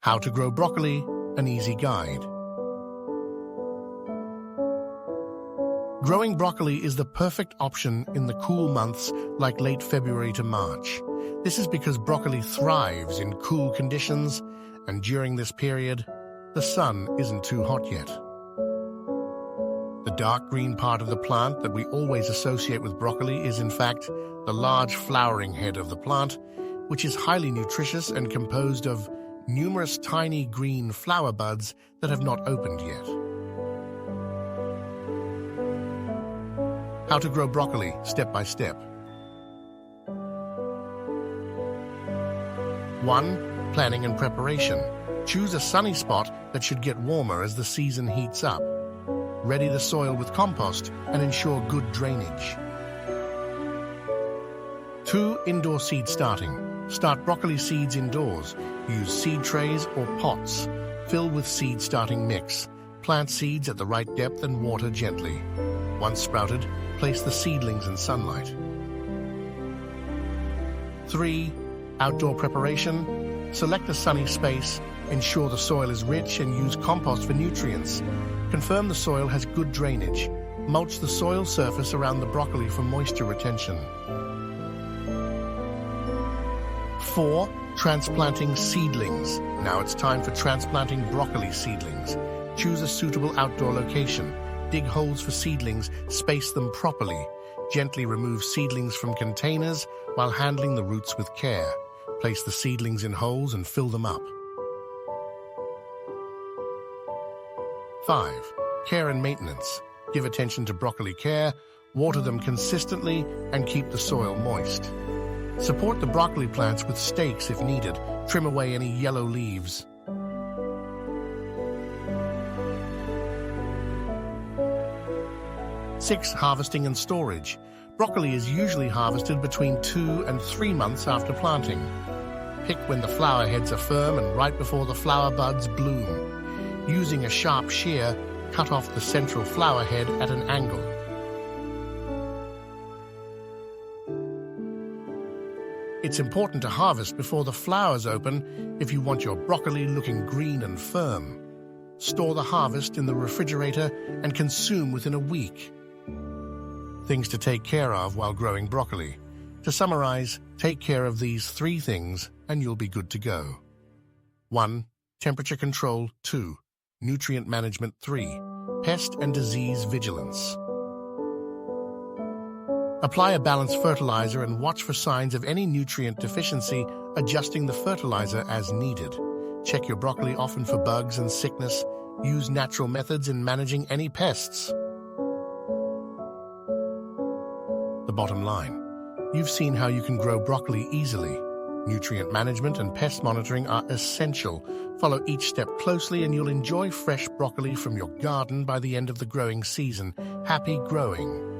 How to grow broccoli, an easy guide. Growing broccoli is the perfect option in the cool months like late February to March. This is because broccoli thrives in cool conditions, and during this period, the sun isn't too hot yet. The dark green part of the plant that we always associate with broccoli is in fact the large flowering head of the plant, which is highly nutritious and composed of numerous tiny green flower buds that have not opened yet. How to grow broccoli, step by step. 1. Planning and preparation. Choose a sunny spot that should get warmer as the season heats up. Ready the soil with compost and ensure good drainage. 2. Indoor seed starting. Start broccoli seeds indoors. Use seed trays or pots. Fill with seed starting mix. Plant seeds at the right depth and water gently. Once sprouted, place the seedlings in sunlight. 3. Outdoor preparation. Select a sunny space. Ensure the soil is rich and use compost for nutrients. Confirm the soil has good drainage. Mulch the soil surface around the broccoli for moisture retention. 4. Transplanting seedlings. Now it's time for transplanting broccoli seedlings. Choose a suitable outdoor location. Dig holes for seedlings, space them properly. Gently remove seedlings from containers while handling the roots with care. Place the seedlings in holes and fill them up. 5. Care and maintenance. Give attention to broccoli care, water them consistently, and keep the soil moist. Support the broccoli plants with stakes if needed. Trim away any yellow leaves. 6. Harvesting and storage. Broccoli is usually harvested between 2 and 3 months after planting. Pick when the flower heads are firm and right before the flower buds bloom. Using a sharp shear, cut off the central flower head at an angle. It's important to harvest before the flowers open if you want your broccoli looking green and firm. Store the harvest in the refrigerator and consume within a week. Things to take care of while growing broccoli. To summarize, take care of these 3 things and you'll be good to go. 1. Temperature control. 2. Nutrient management. 3. Pest and disease vigilance. Apply a balanced fertilizer and watch for signs of any nutrient deficiency, adjusting the fertilizer as needed. Check your broccoli often for bugs and sickness. Use natural methods in managing any pests. The bottom line. You've seen how you can grow broccoli easily. Nutrient management and pest monitoring are essential. Follow each step closely and you'll enjoy fresh broccoli from your garden by the end of the growing season. Happy growing!